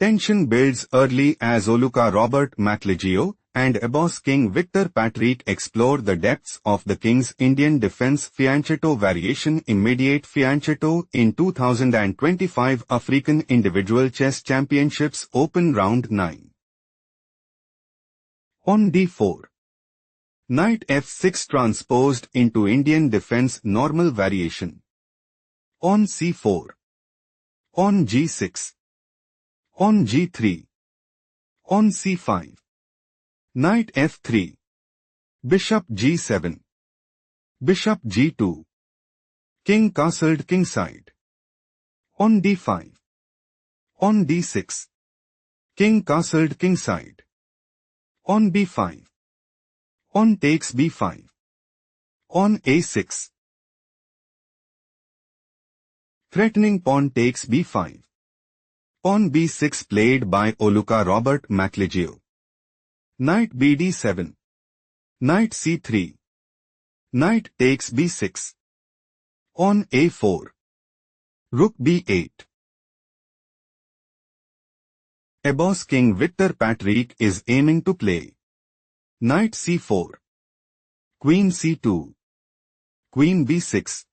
Tension builds early as Oluka Robert Mcligeyo and Ebosse King Victor Patrick explore the depths of the King's Indian defense fianchetto variation immediate fianchetto in 2025 African Individual Chess Championships Open Round 9. On d4. Knight f6 transposed into Indian defense normal variation. On c4. On g6. On g3. On c5. Knight f3. Bishop g7. Bishop g2. King castled kingside. On d5. On d6. King castled kingside. On b5. On takes b5. On a6. Threatening pawn takes b5. Pawn b6 played by Oluka Robert Mcligeyo. Knight bd7. Knight c3. Knight takes b6. On a4. Rook b8. Ebosse King Victor Patrick is aiming to play Knight c4. Queen c2. Queen b6.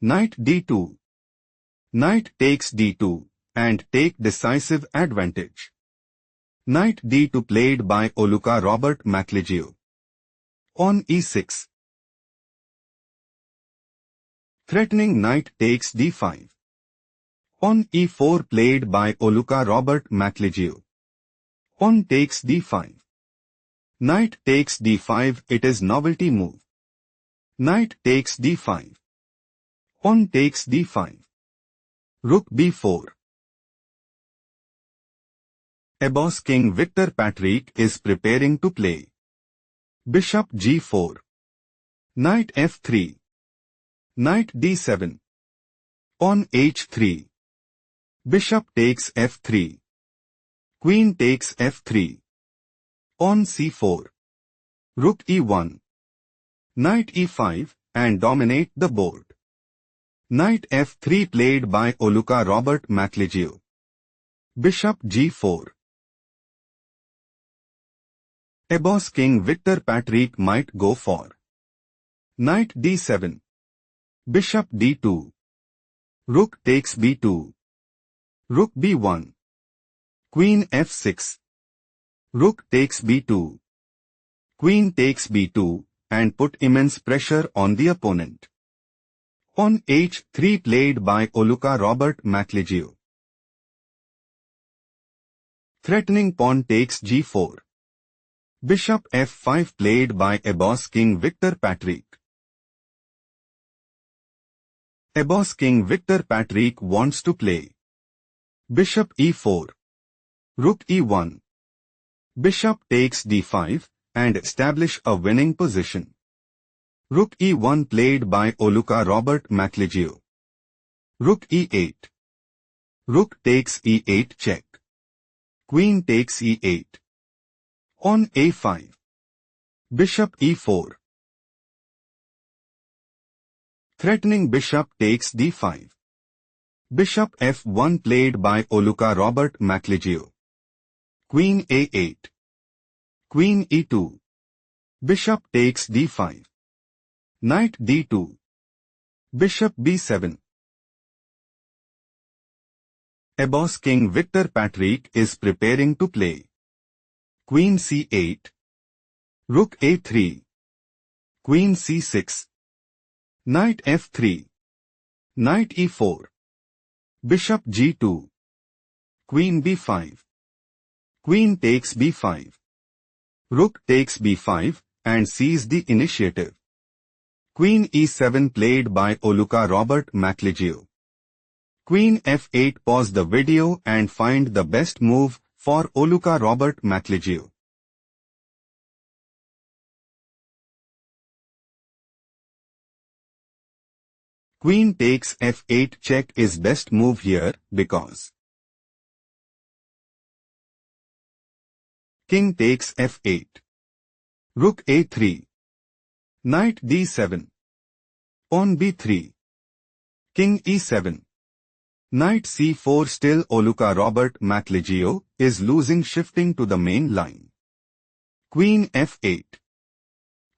Knight d2. Knight takes d2 and take decisive advantage. Knight d2 played by Oluka Robert Mcligeyo. On e6. Threatening knight takes d5. On e4 played by Oluka Robert Mcligeyo. On takes d5. Knight takes d5 it is novelty move. Knight takes d5. On takes d5. Rook b4. Ebosse King Victor Patrick is preparing to play Bishop g4. Knight f3. Knight d7. On h3. Bishop takes f3. Queen takes f3. On c4. Rook e1. Knight e5 and dominate the board. Knight f3 played by Oluka Robert Mcligeyo. Bishop g4. Ebosse King Victor Patrick might go for Knight d7. Bishop d2. Rook takes b2. Rook b1. Queen f6. Rook takes b2. Queen takes b2 and put immense pressure on the opponent. On h3 played by Oluka Robert Mcligeyo. Threatening pawn takes g4. Bishop f5 played by Ebosse King Victor Patrick. Ebosse King Victor Patrick wants to play Bishop e4. Rook e1. Bishop takes d5 and establish a winning position. Rook e1 played by Oluka Robert Mcligeyo. Rook e8. Rook takes e8 check. Queen takes e8. On a5. Bishop e4. Threatening bishop takes d5. Bishop f1 played by Oluka Robert Mcligeyo. Queen a8. Queen e2. Bishop takes d5. Knight d2. Bishop b7. Ebosse King Victor Patrick is preparing to play Queen c8. Rook a3. Queen c6. Knight f3. Knight e4. Bishop g2. Queen b5. Queen takes b5. Rook takes b5 and seize the initiative. Queen e7 played by Oluka Robert Mcligeyo. Queen f8 pause the video and find the best move for Oluka Robert Mcligeyo. Queen takes f8 check is best move here because King takes f8. Rook a3. Knight d7. Pawn b3. King e7. Knight c4 still Oluka Robert Mcligeyo is losing shifting to the main line. Queen f8.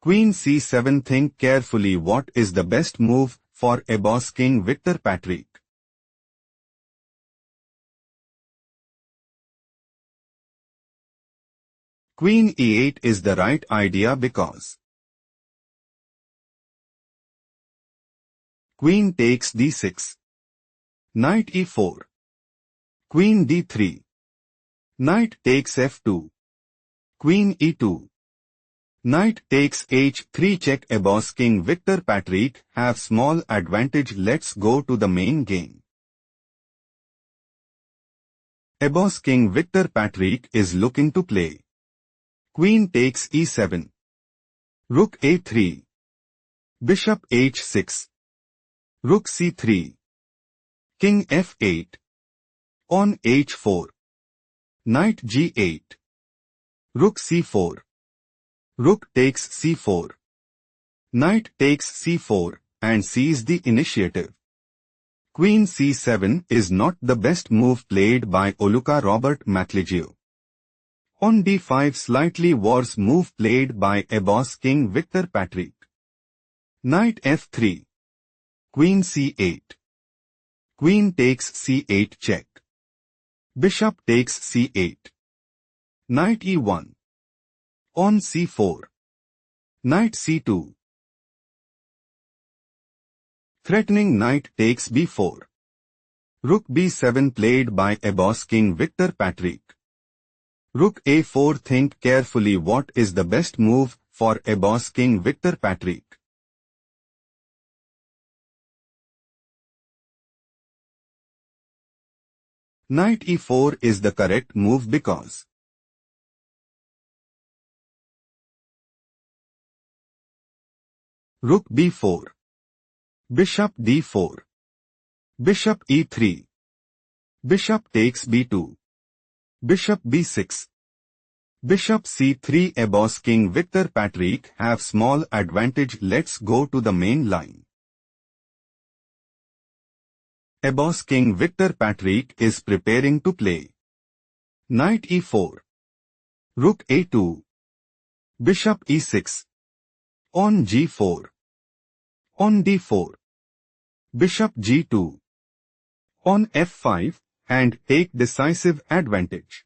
Queen c7 Think carefully what is the best move for Ebosse King Victor Patrick. Queen e8 is the right idea because Queen takes d6. Knight e4. Queen d3. Knight takes f2. Queen e2. Knight takes h3 check. Ebosse King Victor Patrick have small advantage. Let's go to the main game. Ebosse King Victor Patrick is looking to play. Queen takes e7. Rook a3. Bishop h6. Rook c3. King f8. On h4. Knight g8. Rook c4. Rook takes c4. Knight takes c4 and seize the initiative. Queen c7 is not the best move played by Oluka Robert Mcligeyo. On d5 slightly worse move played by Ebosse King Victor Patrick. Knight f3. Queen c8. Queen takes c8 check. Bishop takes c8. Knight e1. On c4. Knight c2. Threatening knight takes b4. Rook b7 played by Ebosse King Victor Patrick. Rook a4. Think carefully what is the best move for Ebosse King Victor Patrick. Knight e4 is the correct move because Rook b4. Bishop d4. Bishop e3. Bishop takes b2. Bishop b6. Bishop c3. Ebosse King Victor Patrick have small advantage. Let's go to the main line. Ebosse King Victor Patrick is preparing to play. Knight e4. Rook a2. Bishop e6. On g4. On d4. Bishop g2. On f5 and take decisive advantage.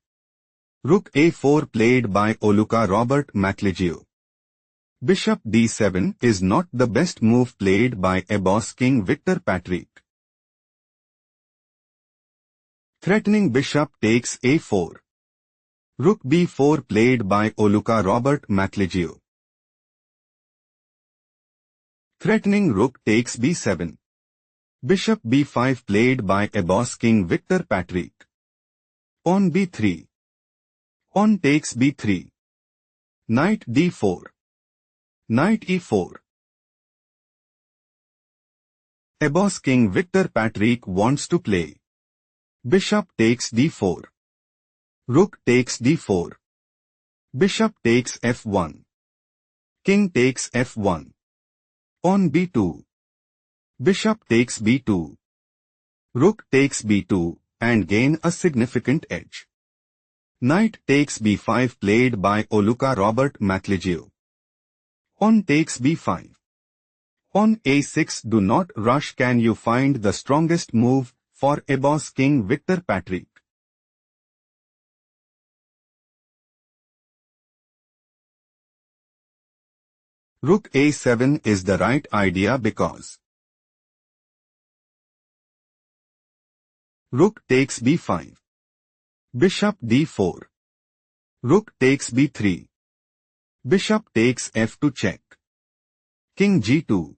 Rook a4 played by Oluka Robert Mcligeyo. Bishop d7 is not the best move played by Ebosse King Victor Patrick. Threatening bishop takes a4. Rook b4 played by Oluka Robert Mcligeyo. Threatening rook takes b7. Bishop b5 played by Ebosse King Victor Patrick. On b3. On takes b3. Knight d4. Knight e4. Ebosse King Victor Patrick wants to play. Bishop takes d4. Rook takes d4. Bishop takes f1. King takes f1. On b2. Bishop takes b2. Rook takes b2 and gain a significant edge. Knight takes b5 played by Oluka Robert Mcligeyo. On takes b5. On a6. Do not rush. Can you find the strongest move for Ebosse King Victor Patrick? Rook a7 is the right idea because Rook takes b5. Bishop d4. Rook takes b3. Bishop takes f2 check. King g2.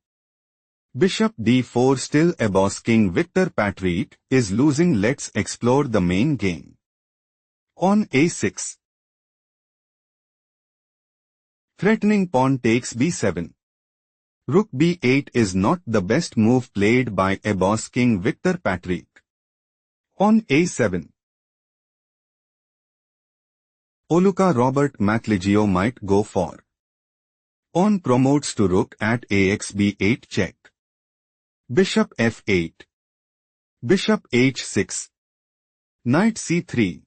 Bishop d4. Still Ebosse King Victor Patrick is losing. Let's explore the main game. On a6. Threatening pawn takes b7. Rook b8 is not the best move played by Ebosse King Victor Patrick. On a7. Oluka Robert Mcligeyo might go for. On promotes to rook at ax b8 check. Bishop f8. Bishop h6. Knight c3.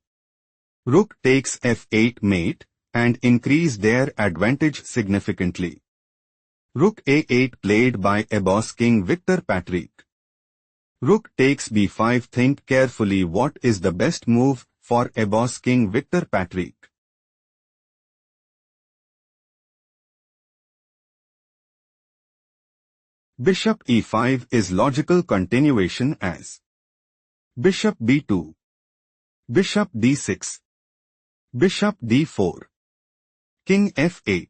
Rook takes f8 mate, and increase their advantage significantly. Rook a8 played by Ebosse King Victor Patrick. Rook takes b5. Think carefully what is the best move for Ebosse King Victor Patrick. Bishop e5 is logical continuation as Bishop b2, Bishop d6, Bishop d4, King f8,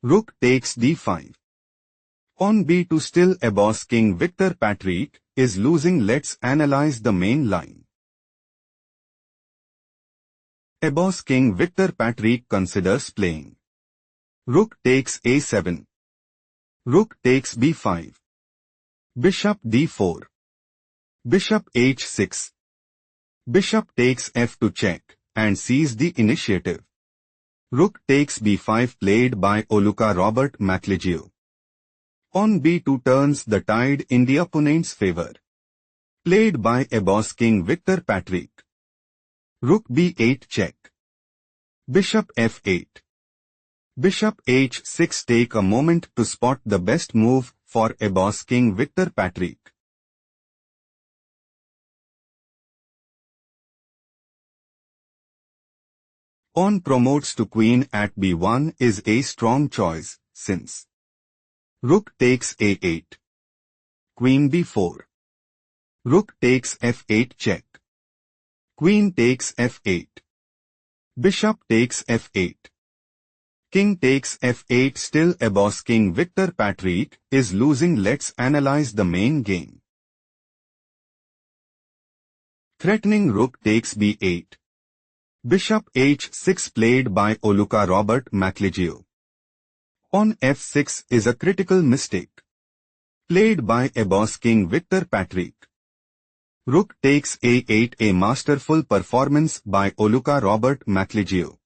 Rook takes d5. On b2 still Ebosse King Victor Patrick is losing. Let's analyze the main line. Ebosse King Victor Patrick considers playing Rook takes a7, Rook takes b5, Bishop d4, Bishop h6, Bishop takes f2 check, and seize the initiative. Rook takes b5 played by Oluka Mcligeyo. On b2 turns the tide in the opponent's favor. Played by Ebosse King Victor Patrick. Rook b8 check. Bishop f8. Bishop h6. Take a moment to spot the best move for Ebosse King Victor Patrick. Pawn promotes to queen at b1 is a strong choice, since Rook takes a8, Queen b4, Rook takes f8 check, Queen takes f8, Bishop takes f8, King takes f8. Still Ebosse King Victor Patrick is losing. Let's analyze the main game. Threatening Rook takes b8. Bishop h6 played by Oluka Mcligeyo. On f6 is a critical mistake. Played by Ebosse King Victor Patrick. Rook takes a8. A masterful performance by Oluka Mcligeyo.